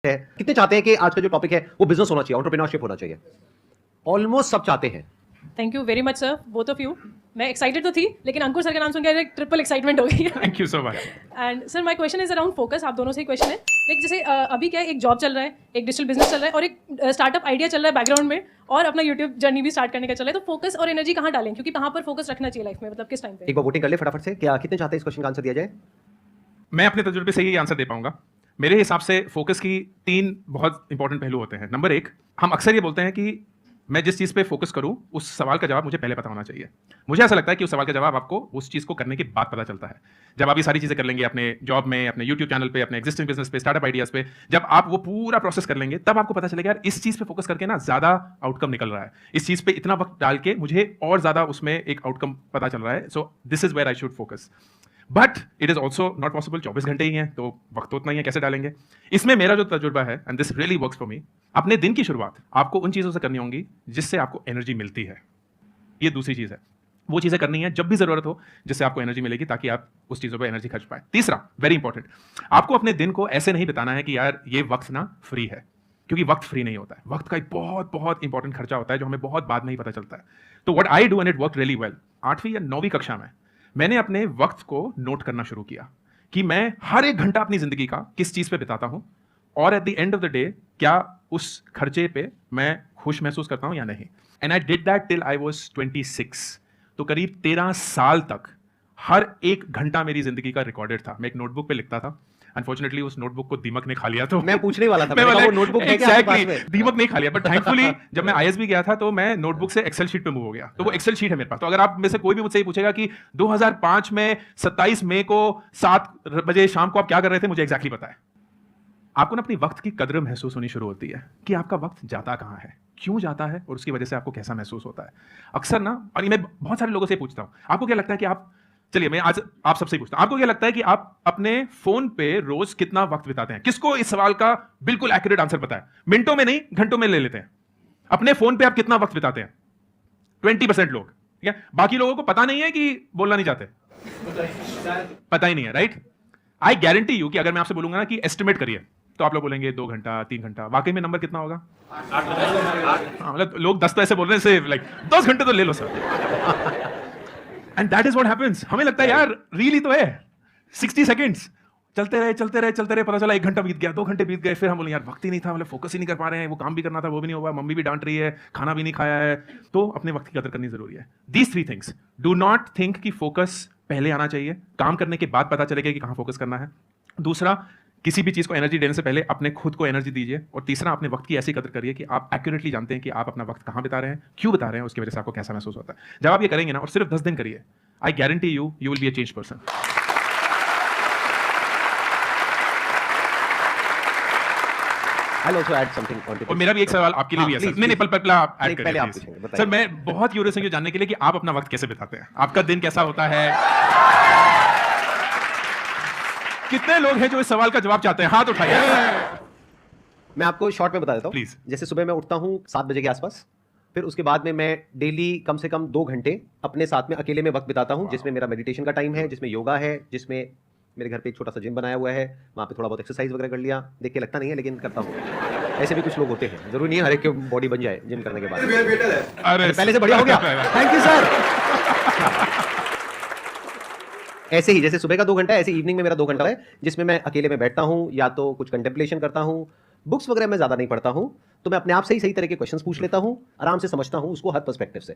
है, कितने चाहते हैं कि आज का जो टॉपिक है वो बिजनेस होना चाहिए, एंटरप्रेन्योरशिप होना चाहिए? ऑलमोस्ट सब चाहते हैं। Thank you very much sir, both of you. मैं एक्साइटेड तो थी, लेकिन अंकुर सर का नाम सुनकर एक ट्रिपल एक्साइटमेंट हो गई है। Thank you so much. And sir my question is around focus. आप दोनों से ही क्वेश्चन है, लाइक जैसे अभी क्या है, एक जॉब चल रहा है, एक डिजिटल बिजनेस चल रहा है और एक स्टार्टअप आइडिया चल रहा है बैकग्राउंड में, और अपना यूट्यूब जर्नी भी स्टार्ट करने का चल रहा है। तो फोकस और एनर्जी कहाँ डालें, क्योंकि कहाँ पर फोकस रखना चाहिए लाइफ में, मतलब किस टाइम पे? एक बार वोटिंग कर ले फटाफट से, क्या कितने चाहते हैं इस क्वेश्चन का आंसर दिया जाए? मैं अपने तजुर्बे से ही आंसर दे पाऊंगा। मेरे हिसाब से फोकस की 3 बहुत इंपॉर्टेंट पहलू होते हैं। नंबर 1, हम अक्सर ये बोलते हैं कि मैं जिस चीज़ पे फोकस करूं उस सवाल का जवाब मुझे पहले पता होना चाहिए। मुझे ऐसा लगता है कि उस सवाल का जवाब आपको उस चीज़ को करने के बाद पता चलता है। जब आप ये सारी चीज़ें कर लेंगे अपने जॉब में, अपने यूट्यूब चैनल पे, अपने एग्जिस्टिंग बिजनेस पे, स्टार्टअप आइडियाज़ पे, जब आप वो पूरा प्रोसेस कर लेंगे तब आपको पता चलेगा यार इस चीज़ पे फोकस करके ना ज़्यादा आउटकम निकल रहा है, इस चीज़ पे इतना वक्त डाल के मुझे और ज़्यादा उसमें एक आउटकम पता चल रहा है। So this is where I should focus. But it is also not possible. 24 घंटे ही हैं तो वक्त तो उतना ही है, कैसे डालेंगे? इसमें मेरा जो तजुर्बा है, and this really works for me, अपने दिन की शुरुआत आपको उन चीज़ों से करनी होंगी जिससे आपको एनर्जी मिलती है। ये दूसरी चीज़ है, वो चीज़ें करनी है जब भी ज़रूरत हो जिससे आपको एनर्जी मिलेगी, ताकि आप उस चीज़ों पर एनर्जी खर्च पाए। तीसरा, वेरी इंपॉर्टेंट, आपको अपने दिन को ऐसे नहीं बिताना है कि यार ये वक्त ना फ्री है, क्योंकि वक्त फ्री नहीं होता है। वक्त का एक बहुत बहुत इंपॉर्टेंट खर्चा होता है जो हमें बहुत बाद में ही पता चलता है। तो what I do, and it work really well, 8वीं या 9वीं कक्षा में मैंने अपने वक्त को नोट करना शुरू किया कि मैं हर एक घंटा अपनी जिंदगी का किस चीज पे बिताता हूं, और at the end of the day क्या उस खर्चे पे मैं खुश महसूस करता हूं या नहीं। And I did that till I was 26। तो करीब 13 साल तक हर एक घंटा मेरी जिंदगी का रिकॉर्डेड था। मैं एक नोटबुक पे लिखता था। अनफॉर्चुनेटली उस नोटबुक को दीमक ने खा लिया। तो मैं पूछने वाला था, मैं वो नोटबुक है क्या आपके पास एग्जैक्टली में? दीमक नहीं खा लिया, बट थैंकफुली जब मैं आईएसबी गया था तो मैं नोटबुक से एक्सेल शीट पे मूव हो गया। तो वो एक्सेल शीट है मेरे पास। तो अगर आप में से कोई भी मुझसे ये पूछेगा कि 2005 में 27 मई को 7 बजे शाम को आप क्या कर रहे थे, मुझे एग्जैक्टली पता है। आपको ना अपनी वक्त की कद्र महसूस होनी शुरू होती है कि आपका वक्त जाता कहाँ है, क्यों जाता है, और उसकी वजह से आपको कैसा महसूस होता है। अक्सर ना, और मैं बहुत सारे लोगों से पूछता हूँ, आपको क्या लगता है कि आप, चलिए मैं आज आप सबसे पूछता हूं, आपको क्या लगता है कि आप अपने फोन पे रोज कितना वक्त बिताते हैं? किसको इस सवाल का बिल्कुल एक्यूरेट आंसर पता है? मिनटों में नहीं, घंटों में ले लेते हैं। अपने फोन पे आप कितना वक्त बिताते हैं? 20% लोग, ठीक है। बाकी लोगों को पता नहीं है कि बोलना नहीं चाहते, पता ही नहीं है, राइट? आई गारंटी यू कि अगर मैं आपसे बोलूंगा ना कि एस्टिमेट करिए, तो आप लोग बोलेंगे 2 घंटा 3 घंटा। वाकई में नंबर कितना होगा? 8। मतलब लोग 10 तो ऐसे बोल रहे हैं, लाइक 10 घंटे तो ले लो sir. And that is what happens. हमें लगता है यार रील ही तो है, 60 सेकंड्स चलते रहे, पता चला 1 घंटा बीत गया, 2 घंटे बीत गए, फिर हम बोले यार वक्त ही नहीं था, मतलब फोकस ही नहीं कर पा रहे हैं, वो काम भी करना था वो भी नहीं हुआ, मम्मी भी डांट रही है, खाना भी नहीं खाया है। तो अपने वक्त की कदर करनी जरूरी है। These 3 things, do not think कि फोकस पहले आना चाहिए, काम करने के बाद पता चलेगा कि कहां फोकस करना है। दूसरा, किसी भी चीज को एनर्जी देने से पहले अपने खुद को एनर्जी दीजिए। और तीसरा, अपने वक्त की ऐसी कदर करिए कि आप एक्यूरेटली जानते हैं कि आप अपना वक्त कहां बिता रहे हैं, क्यों बिता रहे हैं, उसकी वजह से आपको कैसा महसूस होता है। जब आप ये करेंगे ना, और सिर्फ 10 दिन करिए, I guarantee you will be a change person. I'll also add something on to और this. मेरा भी एक सवाल आपके लिए भी है सर। please, नहीं please. पहले आप ऐड पहले आप करिए पूछेंगे, प्लीज। बताइए। सर मैं बहुत क्यूरियस हूं ये जानने के लिए कि आप अपना वक्त कैसे बिताते हैं, आपका दिन कैसा होता है। कितने लोग हैं जो इस सवाल का जवाब चाहते हैं? हाथ उठाइए। मैं आपको शॉर्ट में बता देता हूँ। Please. जैसे सुबह मैं उठता हूँ 7 बजे के आसपास, फिर उसके बाद में मैं डेली कम से कम 2 घंटे अपने साथ में अकेले में वक्त बिताता हूँ, जिसमें मेरा मेडिटेशन का टाइम है, जिसमें योगा है, जिसमें मेरे घर पे एक छोटा सा जिम बनाया हुआ है, वहाँ पे थोड़ा बहुत एक्सरसाइज वगैरह कर लिया। देख के लगता नहीं है लेकिन करता हूँ। ऐसे भी कुछ लोग होते हैं, जरूरी नहीं है हर एक की बॉडी बन जाए जिम करने के बाद। अरे पहले से बढ़िया हो गया, थैंक यू सर। ऐसे ही जैसे सुबह का 2 घंटा, ऐसे इवनिंग में मेरा 2 घंटा है जिसमें मैं अकेले में बैठता हूँ, या तो कुछ कंटेम्पलेशन करता हूँ। बुक्स वगैरह मैं ज़्यादा नहीं पढ़ता हूँ, तो मैं अपने आप से ही सही तरह के क्वेश्चंस पूछ लेता हूँ, आराम से समझता हूँ उसको हर पर्सपेक्टिव से,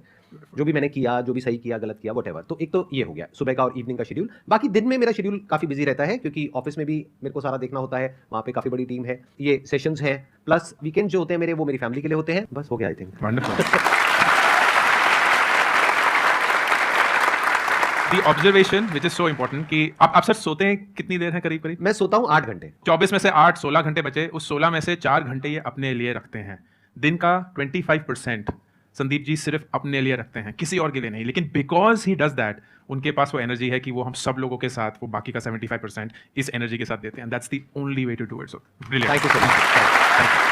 जो भी मैंने किया, जो भी सही किया, गलत किया, व्हाटएवर। तो एक तो ये हो गया सुबह का और इवनिंग का शेड्यूल। बाकी दिन में मेरा शेड्यूल काफ़ी बिजी रहता है, क्योंकि ऑफिस में भी मेरे को सारा देखना होता है, वहाँ पे काफ़ी बड़ी टीम है, ये सेशंस हैं, प्लस वीकेंड जो होते हैं मेरे, वो मेरी फैमिली के लिए होते हैं। बस हो गया I think. Wonderful. The observation which is so important कि आप सर सोते हैं कितनी देर है करीब? मैं सोता हूँ 8 घंटे। 24 में से 8, 16 घंटे बचे। उस 16 में से 4 घंटे ये अपने लिए रखते हैं। दिन का 25% संदीप जी सिर्फ अपने लिए रखते हैं, किसी और के लिए नहीं। लेकिन बिकॉज ही डज दैट, उनके पास वो एनर्जी है कि वो हम सब लोगों के साथ वो बाकी का 75% इस एनर्जी के साथ देते हैं। That's the only way to do it. So brilliant. Thank you so much.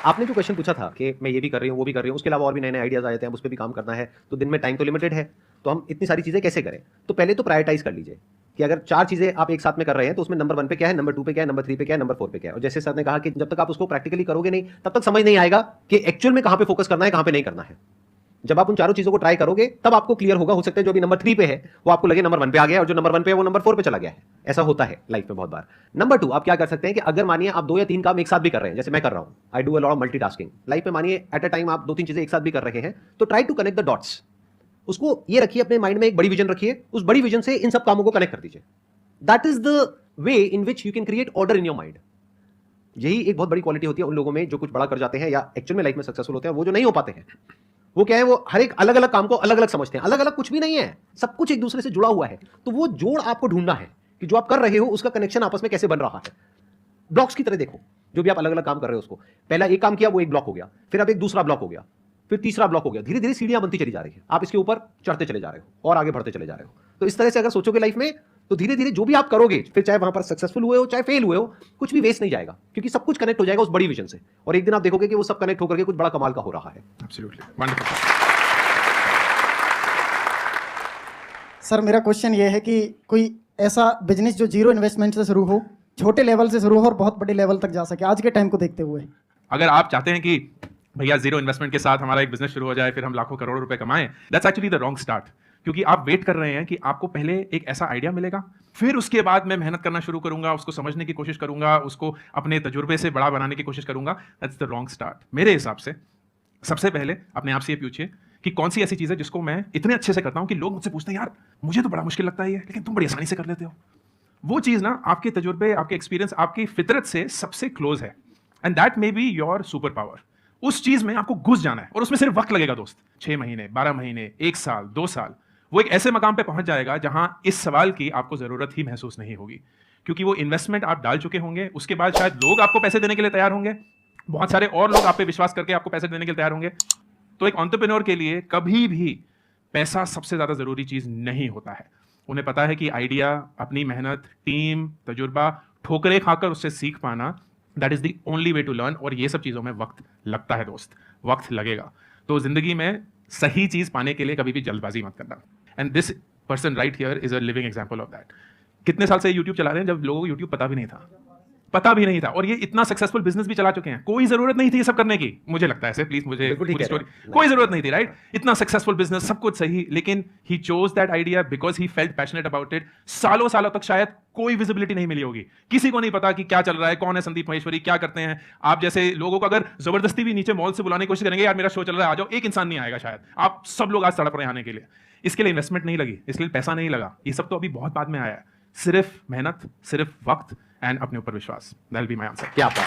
आपने जो क्वेश्चन पूछा था कि मैं ये भी कर रही हूँ, वो भी कर रही हूँ, उसके अलावा और भी नए नए आइडियाज आ जाते हैं, उस पर भी काम करना है, तो दिन में टाइम तो लिमिटेड है, तो हम इतनी सारी चीज़ें कैसे करें? तो पहले तो प्रायोरिटाइज कर लीजिए कि अगर 4 चीजें आप एक साथ में कर रहे हैं तो उसमें नंबर 1 पे क्या है, नंबर 2 पे क्या है, नंबर 3 पे क्या है, नंबर 4 पे क्या है। और जैसे सर ने कहा कि जब तक आप उसको प्रैक्टिकली करोगे नहीं तब तक समझ नहीं आएगा कि एक्चुअल में कहां पे फोकस करना है, कहां पे नहीं करना है। जब आप उन चारों चीजों को ट्राई करोगे तब आपको क्लियर होगा। हो सकता है जो अभी नंबर 3 पे है वो आपको लगे नंबर 1 पे आ गया, और जो नंबर 1 पे है वो नंबर 4 पे चला गया है। ऐसा होता है लाइफ में बहुत बार। नंबर 2, आप क्या कर सकते हैं कि अगर मानिए आप 2 या 3 काम एक साथ भी कर रहे हैं, जैसे मैं कर रहा हूं, I do a lot of multitasking life में। मानिए एट अ टाइम आप 2-3 चीजें एक साथ भी कर रहे हैं, तो try to connect the dots. उसको ये रखिए अपने माइंड में, एक बड़ी विजन रखिए, उस बड़ी विजन से इन सब कामों को कनेक्ट कर दीजिए। That is the way in which you can create order in your mind. यही एक बहुत बड़ी क्वालिटी होती है उन लोगों में जो कुछ बड़ा कर जाते हैं या एक्चुअल में लाइफ में सक्सेसफुल होते हैं। वो जो नहीं हो पाते हैं, वो क्या है, वो हर एक अलग अलग काम को अलग अलग समझते हैं। अलग अलग कुछ भी नहीं है, सब कुछ एक दूसरे से जुड़ा हुआ है। तो वो जोड़ आपको ढूंढना है कि जो आप कर रहे हो उसका कनेक्शन आपस में कैसे बन रहा है। ब्लॉक्स की तरह देखो, जो भी आप अलग अलग काम कर रहे हो उसको, पहला एक काम किया वो एक ब्लॉक हो गया, फिर अब एक दूसरा ब्लॉक हो गया, फिर तीसरा ब्लॉक हो गया। धीरे धीरे सीढ़ियां बनती चली जा रही है, आप इसके ऊपर चढ़ते चले जा रहे हो और आगे बढ़ते चले जा रहे हो। तो इस तरह से अगर सोचोगे लाइफ में, तो धीरे धीरे जो भी आप करोगे, फिर चाहे वहां पर सक्सेसफुल हुए हो चाहे फेल हुए हो, कुछ भी वेस्ट नहीं जाएगा, क्योंकि सब कुछ कनेक्ट हो जाएगा उस बड़ी विजन से। और एक दिन आप देखोगे कि वो सब कनेक्ट होकर के कुछ बड़ा कमाल का हो रहा है। Absolutely wonderful. सर मेरा क्वेश्चन ये है कि कोई ऐसा बिजनेस जो जीरो इन्वेस्टमेंट से शुरू हो, छोटे लेवल से शुरू हो और बहुत बड़े लेवल तक जा सके आज के टाइम को देखते हुए। अगर आप चाहते हैं कि भैया जीरो इन्वेस्टमेंट के साथ हमारा एक बिजनेस शुरू हो जाए, फिर हम लाखों करोड़ों रुपए कमाएं, that's actually the wrong start. क्योंकि आप वेट कर रहे हैं कि आपको पहले एक ऐसा आइडिया मिलेगा, फिर उसके बाद मैं मेहनत करना शुरू करूंगा, उसको समझने की कोशिश करूंगा, उसको अपने तजुर्बे से बड़ा बनाने की कोशिश करूंगा। That's the wrong start. मेरे हिसाब से सबसे पहले अपने आप से ये पूछिए कि कौन सी ऐसी चीज़ है जिसको मैं इतने अच्छे से करता हूं कि लोग मुझसे पूछते हैं यार मुझे तो बड़ा मुश्किल लगता है ये, लेकिन तुम बड़ी आसानी से कर लेते हो। वो चीज़ ना आपके तजुर्बे, आपके एक्सपीरियंस, आपकी फितरत से सबसे क्लोज है, and that may be your super power. उस चीज़ में आपको घुस जाना है, और उसमें सिर्फ वक्त लगेगा दोस्त, 6 महीने, 12 महीने, 1 साल, 2 साल। वो एक ऐसे मकाम पे पहुंच जाएगा जहां इस सवाल की आपको जरूरत ही महसूस नहीं होगी, क्योंकि वो इन्वेस्टमेंट आप डाल चुके होंगे। उसके बाद शायद लोग आपको पैसे देने के लिए तैयार होंगे, बहुत सारे और लोग आप पे विश्वास करके आपको पैसे देने के लिए तैयार होंगे। तो एक एंटरप्रेन्योर के लिए कभी भी पैसा सबसे ज्यादा जरूरी चीज नहीं होता है। उन्हें पता है कि आइडिया, अपनी मेहनत, टीम, तजुर्बा, ठोकरें खाकर उससे सीख पाना, that is the only way to learn. और ये सब चीजों में वक्त लगता है दोस्त, वक्त लगेगा। तो जिंदगी में सही चीज पाने के लिए कभी भी जल्दबाजी मत करना। And this person right here is a living example of that. कितने साल से यूट्यूब चला रहे हैं जब लोगों को यूट्यूब पता भी नहीं था, और ये इतना सक्सेसफुल बिजनेस भी चला चुके हैं। कोई जरूरत नहीं थी ये सब करने की, मुझे लगता है ऐसे, प्लीज मुझे पूरी स्टोरी, कोई जरूरत नहीं थी, राइट? इतना सक्सेसफुल बिजनेस, सब कुछ सही, लेकिन he chose that idea because he felt passionate about it. सालों सालों तक शायद कोई विजिबिलिटी नहीं मिली होगी, किसी को नहीं पता कि क्या चल रहा है, कौन है संदीप महेश्वरी, क्या करते हैं। आप जैसे लोगों को अगर जबरदस्ती भी नीचे मॉल से बुलाने की कोशिश करेंगे, यार मेरा शो चल रहा है आ जाओ, एक इंसान नहीं आएगा शायद। आप सब लोग आज तड़प रहे हैं आने के लिए। इसके लिए इन्वेस्टमेंट नहीं लगी, इसके लिए पैसा नहीं लगा, ये सब तो अभी बहुत बाद में आया है। सिर्फ मेहनत, सिर्फ वक्त एंड अपने ऊपर विश्वास। That will be my answer. क्या बात।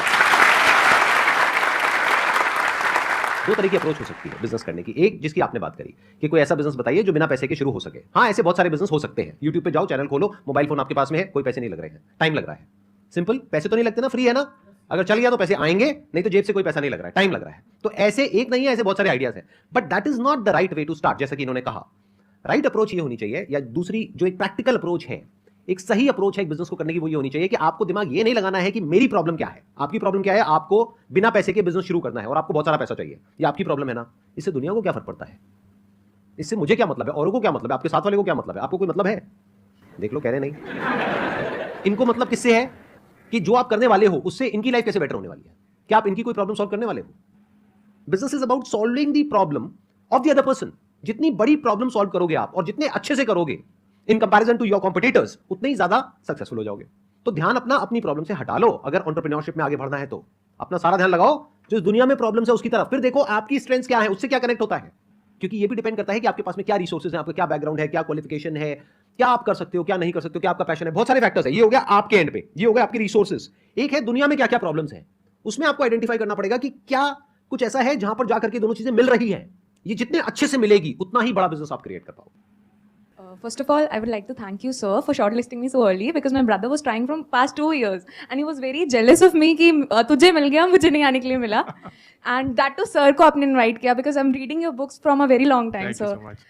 2 तरह की अप्रोच हो सकती है बिजनेस करने की। एक जिसकी आपने बात करी कि कोई ऐसा बिजनेस बताइए जो बिना पैसे के शुरू हो सके। हाँ, ऐसे बहुत सारे बिजनेस हो सकते हैं। यूट्यूब पे जाओ, चैनल खोलो, मोबाइल फोन आपके पास में है, कोई पैसे नहीं लग रहे हैं, टाइम लग रहा है। सिंपल, पैसे तो नहीं लगते ना, फ्री है ना। अगर चल गया तो पैसे आएंगे, नहीं तो जेब से कोई पैसा नहीं लग रहा है, टाइम लग रहा है। तो ऐसे एक नहीं है, ऐसे बहुत सारे आइडियाज हैं, but that is not the right way to start. जैसा कि इन्होंने कहा, राइट अप्रोच ये होनी चाहिए, या दूसरी जो एक प्रैक्टिकल अप्रोच है, एक सही अप्रोच है एक बिजनेस को करने की, वो ये होनी चाहिए कि आपको दिमाग ये नहीं लगाना है कि मेरी प्रॉब्लम क्या है। आपकी प्रॉब्लम क्या है? आपको बिना पैसे के बिजनेस शुरू करना है और आपको बहुत सारा पैसा चाहिए। ये आपकी प्रॉब्लम है ना। इससे दुनिया को क्या फर्क पड़ता है? इससे मुझे क्या मतलब है, औरों को क्या मतलब है, आपके साथ वाले को क्या मतलब है? आपको कोई मतलब है? देख लो, कह रहे नहीं। इनको मतलब किससे है कि जो आप करने वाले हो उससे इनकी लाइफ कैसे बेटर होने वाली है। क्या आप इनकी कोई प्रॉब्लम सॉल्व करने वाले हो? Business is about solving the problem of the other person. जितनी बड़ी प्रॉब्लम सॉल्व करोगे आप और जितने अच्छे से करोगे in comparison to your competitors, उतने ही ज्यादा सक्सेसफुल हो जाओगे। तो ध्यान अपना अपनी प्रॉब्लम से हटा लो। अगर एंटरप्रेन्योरशिप में आगे बढ़ना है तो अपना सारा ध्यान लगाओ जो इस दुनिया में प्रॉब्लम्स है उसकी तरफ। फिर देखो आपकी स्ट्रेंथ्स क्या है, उससे क्या कनेक्ट होता है। क्योंकि ये भी डिपेंड करता है कि आपके पास में क्या रिसोर्सेज हैं, आपका क्या बैकग्राउंड है, क्या क्वालिफिकेशन है, क्या आप कर सकते हो, क्या नहीं कर सकते हो, क्या आपका पैशन है। बहुत सारे फैक्टर्स है। ये हो गया आपके एंड पे, ये हो गया आपके रिसोर्सेज। एक है दुनिया में क्या क्या प्रॉब्लम्स है, उसमें आपको आइडेंटिफाई करना पड़ेगा कि क्या कुछ ऐसा है जहां पर जाकर के दोनों चीजें मिल रही है। ये जितने अच्छे से मिलेगी उतना ही बड़ा बिजनेस आप क्रिएट कर पाओगे। First of all, I would like to thank you, sir, for shortlisting me so early because my brother was trying from past 2 years and he was very jealous of me कि तुझे मिल गया, मुझे नहीं आने के लिए मिला, and that to sir को आपने invite किया because I'm reading your books from a very long time, Thank sir. you so much.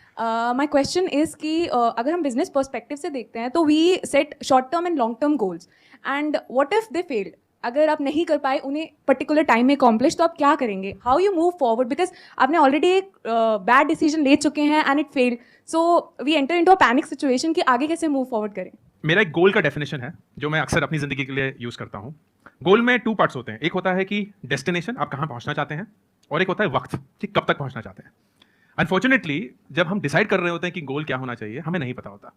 My question is कि अगर हम business perspective से देखते हैं तो we set short term and long term goals and what if they failed? अगर आप नहीं कर पाए उन्हें पर्टिकुलर टाइम में अकॉम्प्लिश, तो आप क्या करेंगे? How you move forward? Because आपने ऑलरेडी एक बैड डिसीजन ले चुके हैं and it fail, so we enter into a panic situation कि आगे कैसे मूव फॉरवर्ड करें। मेरा एक गोल का डेफिनेशन है जो मैं अक्सर अपनी जिंदगी के लिए यूज करता हूँ। गोल में 2 पार्ट्स होते हैं। एक होता है कि डेस्टिनेशन, आप कहाँ पहुंचना चाहते हैं, और एक होता है वक्त कि कब तक पहुंचना चाहते हैं। अनफॉर्चुनेटली जब हम डिसाइड कर रहे होते हैं कि गोल क्या होना चाहिए, हमें नहीं पता होता।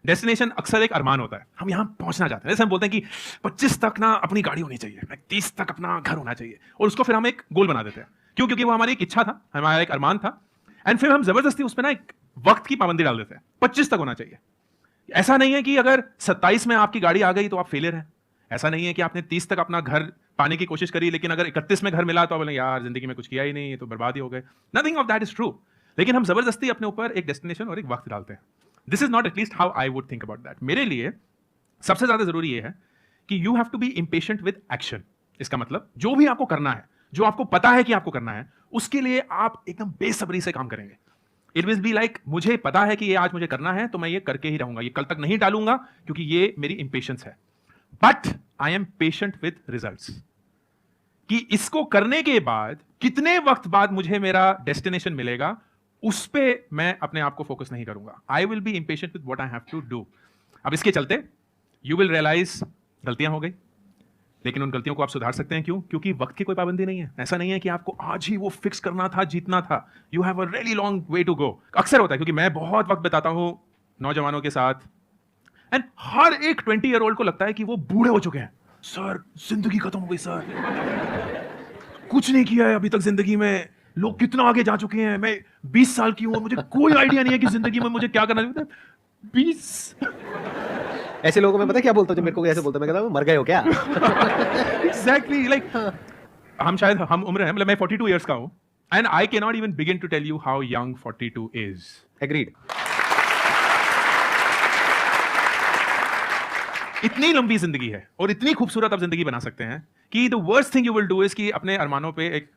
डेस्टिनेशन अक्सर एक अरमान होता है, हम यहाँ पहुंचना चाहते हैं। जैसे हम बोलते हैं कि 25 तक ना अपनी गाड़ी होनी चाहिए, 30 तक अपना घर होना चाहिए, और उसको फिर हम एक गोल बना देते हैं। क्यों? क्योंकि वो हमारी एक इच्छा था, हमारा एक अरमान था, एंड फिर हम जबरदस्ती उसमें ना एक वक्त की पाबंदी डाल देते हैं, 25 तक होना चाहिए। ऐसा नहीं है कि अगर 27 में आपकी गाड़ी आ गई तो आप फेलियर हैं। ऐसा नहीं है कि आपने 30 तक अपना घर पाने की कोशिश करी, लेकिन अगर 31 में घर मिला तो आप बोले यार जिंदगी में कुछ किया ही नहीं, ये तो बर्बाद ही हो गए। Nothing of that is true. लेकिन हम जबरदस्ती अपने ऊपर एक डेस्टिनेशन और एक वक्त डालते हैं। This is not at least how I would think about that. मेरे लिए सबसे ज्यादा जरूरी ये है कि you have to be impatient with action. इसका मतलब जो भी आपको करना है, जो आपको पता है कि आपको करना है, उसके लिए आप एकदम बेसब्री से काम करेंगे। इट विल बी लाइक मुझे पता है कि ये आज मुझे करना है तो मैं ये करके ही रहूंगा, ये कल तक नहीं डालूंगा क्योंकि ये मेरी इंपेशेंस है। But I am patient with results, कि इसको करने के बाद कितने वक्त बाद मुझे मेरा डेस्टिनेशन मिलेगा, उस पे मैं अपने आप को फोकस नहीं करूंगा। I will be impatient with what I have to do. अब इसके चलते यू विल रियलाइज गलतियां हो गई, लेकिन उन गलतियों को आप सुधार सकते हैं। क्यों? क्योंकि वक्त की कोई पाबंदी नहीं है। ऐसा नहीं है कि आपको आज ही वो फिक्स करना था, जीतना था। You have a really long way to go. अक्सर होता है, क्योंकि मैं बहुत वक्त बिताता हूं नौजवानों के साथ, एंड हर एक 20 ईयर ओल्ड को लगता है कि वो बूढ़े हो चुके हैं। सर जिंदगी खत्म हो गई सर, कुछ नहीं किया है अभी तक जिंदगी में, लोग कितना आगे जा चुके हैं, मैं 20 साल की हूं, मुझे कोई आइडिया नहीं है कि जिंदगी में मुझे क्या करना चाहिए। 20 ऐसे लोगों में पता है क्या बोलता हूँ, जो मेरे को ऐसे बोलता है, मैं कहता हूँ मर गए हो क्या? एग्जैक्टली लाइक हम शायद हम उम्र है, मतलब मैं 42 इयर्स का हूं, and I can not even begin to tell you how young 42 is. Agreed. इतनी लंबी जिंदगी है और इतनी खूबसूरत आप जिंदगी बना सकते हैं कि the worst thing you will do is that अपने अरमानों पे एक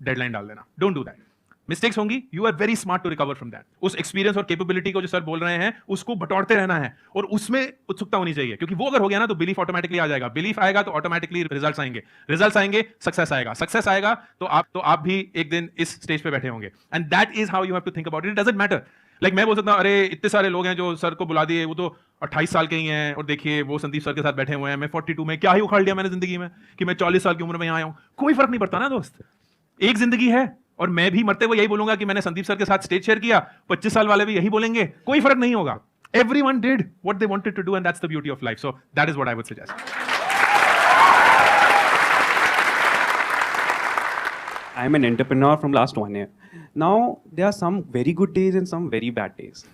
डेडलाइन डाल देना। Don't do that. मिस्टेक्स होंगी, you are very smart to recover from that. उस एक्सपीरियंस और कैपेबिलिटी को जो सर बोल रहे हैं उसको बटोरते रहना है, और उसमें उत्सुकता होनी चाहिए, क्योंकि वो अगर हो गया ना तो बिलीफ ऑटोमेटिकली आ जाएगा। बिलीफ आएगा तो ऑटोमेटिकली रिजल्ट्स आएंगे, रिजल्ट्स आएंगे सक्सेस आएगा, सक्सेस आएगा तो आप भी एक दिन इस स्टेज पे बैठे होंगे। And that is how you have to think about it. It doesn't matter like मैं बोल सकता हूं अरे इतने सारे लोग हैं जो सर को बुला दिए, वो तो 28 साल के ही हैं, और देखिए वो संदीप सर के साथ बैठे हुए हैं, मैं 42 में, क्या ही उखाड़ लिया मैंने जिंदगी में कि मैं 40 साल की उम्र में यहाँ आया हूं। कोई फर्क नहीं पड़ता ना दोस्त, एक जिंदगी है, और मैं भी मरते हुए यही बोलूंगा कि मैंने संदीप सर के साथ स्टेज शेयर किया, 25 साल वाले भी यही बोलेंगे, कोई फर्क नहीं होगा। Everyone did what they wanted to do, and that's the beauty of life. So that is what I would suggest. I am an entrepreneur from last 1 year. Now there are some very good days and some very bad days.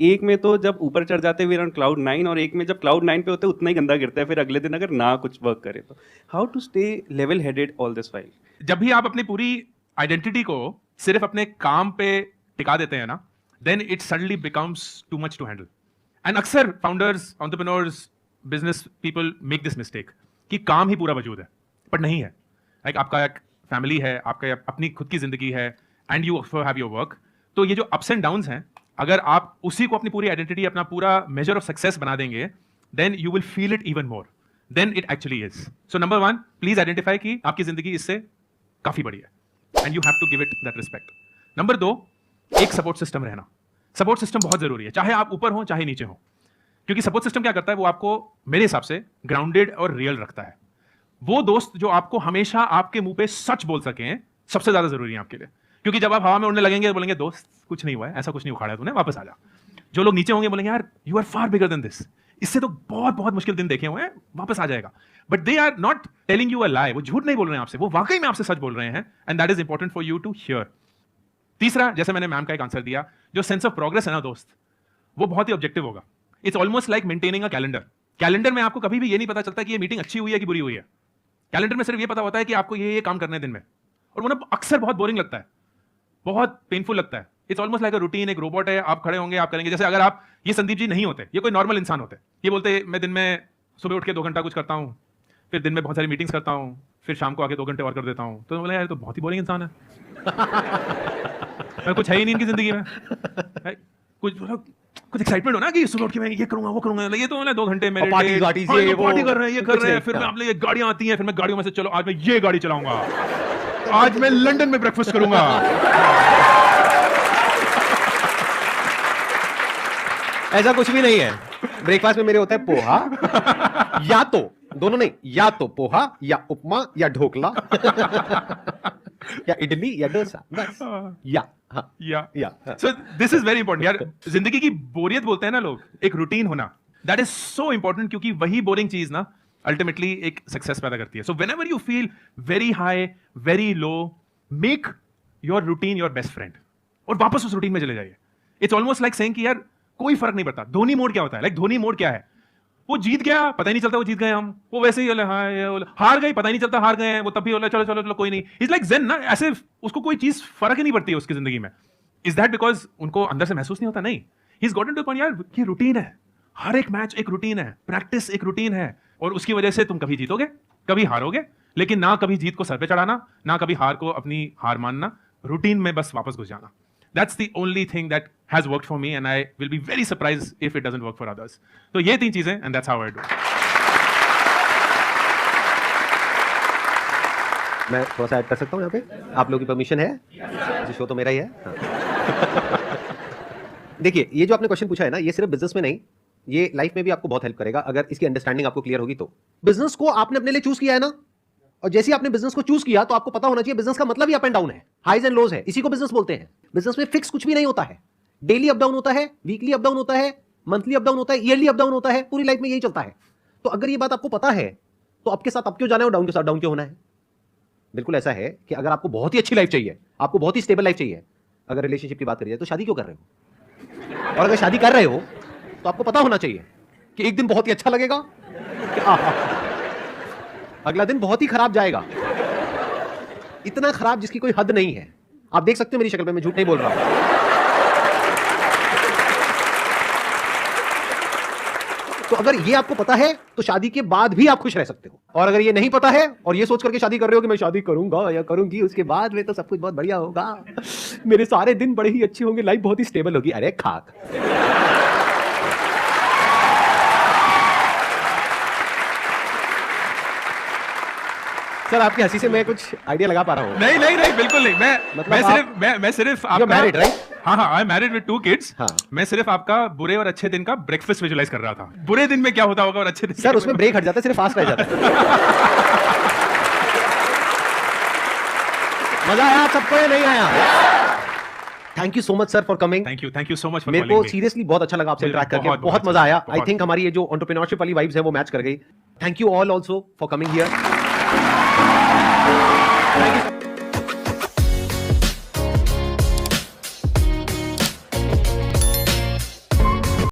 एक में तो जब ऊपर चढ़ जाते हैं on cloud 9, और एक में जब cloud 9 पे होते हैं उतना ही गंदा गिरता है फिर अगले दिन अगर ना कुछ वर्क करे तो। How to stay level headed all this while? जब भी आप अपनी पूरी आइडेंटिटी को सिर्फ अपने काम पे टिका देते हैं ना, then it suddenly becomes too much to handle. And अक्सर founders, entrepreneurs, business people make this mistake कि काम ही पूरा वजूद है, पर नहीं है। Like आपका एक फैमिली है, आपका अपनी खुद की जिंदगी है, and you have your work. तो ये जो अप्स एंड डाउन्स हैं, अगर आप उसी को अपनी पूरी आइडेंटिटी, अपना पूरा मेजर ऑफ सक्सेस बना देंगे, then you will feel it even more than it actually is. So number 1, please identify कि आपकी जिंदगी इससे काफी बड़ी है, and you have to give it that respect. Number 2, एक सपोर्ट सिस्टम रहना। सपोर्ट सिस्टम बहुत जरूरी है, चाहे आप ऊपर हो चाहे नीचे हो, क्योंकि सपोर्ट सिस्टम क्या करता है, वो आपको मेरे हिसाब से ग्राउंडेड और रियल रखता है। वो दोस्त जो आपको हमेशा आपके मुंह पे सच बोल सके सबसे ज्यादा जरूरी है आपके लिए, क्योंकि जब आप हवा में उड़ने लगेंगे तो बोलेंगे दोस्त कुछ नहीं हुआ है, ऐसा कुछ नहीं उखाड़ा तूने, वापस आ जा। जो लोग नीचे होंगे बोलेंगे यार you are far bigger than this, इससे तो बहुत बहुत मुश्किल दिन देखे हुए हैं, वापस आ जाएगा। But they are not telling you a lie, वो झूठ नहीं बोल रहे हैं आपसे, वो वाकई में आपसे सच बोल रहे हैं, and that is important for you to hear. तीसरा, जैसे मैंने मैम का एक आंसर दिया, जो सेंस ऑफ प्रोग्रेस है ना दोस्त, वो बहुत ही ऑब्जेक्टिव होगा। It's almost like maintaining a calendar. Calendar में आपको कभी भी ये नहीं पता चलता कि ये मीटिंग अच्छी हुई है कि बुरी हुई है। कैलेंडर में सिर्फ ये पता होता है कि आपको ये काम करने दिन में, और वो ना अक्सर बहुत बोरिंग लगता है, बहुत पेनफुल लगता है। It's almost like a routine, एक रोबोट है, आप खड़े होंगे आप करेंगे। जैसे अगर आप, ये संदीप जी नहीं होते, ये कोई नॉर्मल इंसान होते, ये बोलते मैं दिन में सुबह उठ के 2 घंटा कुछ करता हूँ, फिर दिन में बहुत सारी मीटिंग्स करता हूँ, फिर शाम को आके 2 घंटे और कर देता हूँ, तो बोले यार तो बहुत ही बोरिंग इंसान है। कुछ है ही नहीं इनकी जिंदगी में, कुछ एक्साइटमेंट हो ना कि सुबह उठ के मैं ये करूंगा वो करूंगा, ये तो 2 घंटे मेरे पार्टी पार्टी कर रहे हैं, ये कर रहे हैं, फिर आप ये गाड़ियां आती हैं, फिर मैं गाड़ियों में से चलो आज मैं ये गाड़ी चलाऊंगा, आज मैं लंदन में ब्रेकफास्ट करूंगा। ऐसा कुछ भी नहीं है। ब्रेकफास्ट में मेरे होता है पोहा या तो दोनों नहीं, या तो पोहा या उपमा या ढोकला या इडली या डोसा, बस या हाँ या हाँ। So this is very important यार। जिंदगी की बोरियत बोलते हैं ना लोग, एक रूटीन होना, दैट इज सो इंपॉर्टेंट, क्योंकि वही बोरिंग चीज ना अल्टीमेटली एक सक्सेस पैदा करती है। So whenever you feel very high very low, make your routine your best friend और वापस उस रूटीन में चले जाइए। इट्स ऑलमोस्ट लाइक सेइंग कि यार कोई फर्क नहीं पड़ता। धोनी मोड क्या होता है? लाइक धोनी मोड क्या है? वो जीत गया पता ही नहीं चलता वो जीत गए हम, वो वैसे ही बोले हाँ ये बोले, हार गए पता ही नहीं चलता हार गए हैं, वो तब भी बोले चलो चलो चलो कोई नहीं। इज लाइक ज़ेन ना, ऐसे उसको कोई चीज फर्क ही नहीं पड़ती है उसकी जिंदगी में। इज दैट बिकॉज उनको अंदर से महसूस नहीं होता? नहीं, he is gotten two point यार ये रूटीन है, हर एक मैच एक रूटीन है, प्रैक्टिस एक रूटीन है, और उसकी वजह से तुम कभी जीतोगे कभी हारोगे, लेकिन ना कभी जीत को सर पे चढ़ाना ना कभी हार को अपनी हार मानना, रूटीन में बस वापस घुस जाना। That's the only thing that has worked for me, and I will be very surprised if it doesn't work for others. So ये तीन चीजें, and that's how I do it. मैं थोड़ा सा ऐड कर सकता हूँ यहाँ पे, आप लोगों की परमिशन है? जी, शो तो मेरा ही है। हाँ। देखिए, ये जो आपने क्वेश्चन पूछा है ना, ये सिर्फ बिजनेस में नहीं, ये लाइफ में भी आपको बहुत हेल्प करेगा अगर इसकी अंडरस्टैंडिंग आपको क्लियर होगी तो। बिजनेस को आपने अपने लिए चूज किया है ना, और जैसे ही आपने बिजनेस को चूज किया तो आपको पता होना चाहिए बिजनेस का मतलब ही अप एंड डाउन है, हाइज एंड लोज है, इसी को बिजनेस बोलते हैं। बिजनेस में फिक्स कुछ भी नहीं होता है, डेली अप डाउन होता है, वीकली अप डाउन होता है, मंथली अप डाउन होता है, ईयरली अप डाउन होता है, पूरी लाइफ में यही चलता है। तो अगर ये बात आपको पता है तो आपके साथ अप क्यों जाना है और डाउन के साथ डाउन क्यों होना है? बिल्कुल ऐसा है कि अगर आपको बहुत ही अच्छी लाइफ चाहिए, आपको बहुत ही स्टेबल लाइफ चाहिए, अगर रिलेशनशिप की बात करी जाए तो शादी क्यों कर रहे हो? और अगर शादी कर रहे हो तो आपको पता होना चाहिए कि एक दिन बहुत ही अच्छा लगेगा कि अगला दिन बहुत ही खराब जाएगा, इतना खराब जिसकी कोई हद नहीं है। आप देख सकते हो मेरी शक्ल पे, मैं झूठ नहीं बोल रहा हूं। तो अगर ये आपको पता है तो शादी के बाद भी आप खुश रह सकते हो, और अगर ये नहीं पता है और ये सोच करके शादी कर रहे हो कि मैं शादी करूंगा या करूंगी उसके बाद में तो सब कुछ बहुत बढ़िया होगा, मेरे सारे दिन बड़े ही अच्छे होंगे, लाइफ बहुत ही स्टेबल होगी, अरे खाक। सर आपकी हंसी से मैं कुछ आइडिया लगा पा रहा हूँ। नहीं नहीं नहीं, बिल्कुल नहीं। मैं सिर्फ आपका मैरिड राइट? हाँ हाँ, आई मैरिड विद 2 kids। हाँ। मैं सिर्फ आपका बुरे और अच्छे दिन का ब्रेकफास्ट विजुलाइज कर रहा था। बुरे दिन में क्या होता होगा और अच्छे दिन सर उसमें ब्रेक हट जाता है, सिर्फ फास्ट रह जाता है। मजा आया आप सबको या नहीं आया? Thank you so much sir for coming. Thank you so much for मेरे को सीरियसली बहुत अच्छा लगा आपसे मुझे इंटरेक्ट करके, बहुत बहुत अच्छा मजा आया। लगा, आई थिंक हमारी ये जो एंटरप्रेन्योरशिप वाली वाइब्स है वो मैच कर गई। Thank you all also for coming here. Thank you.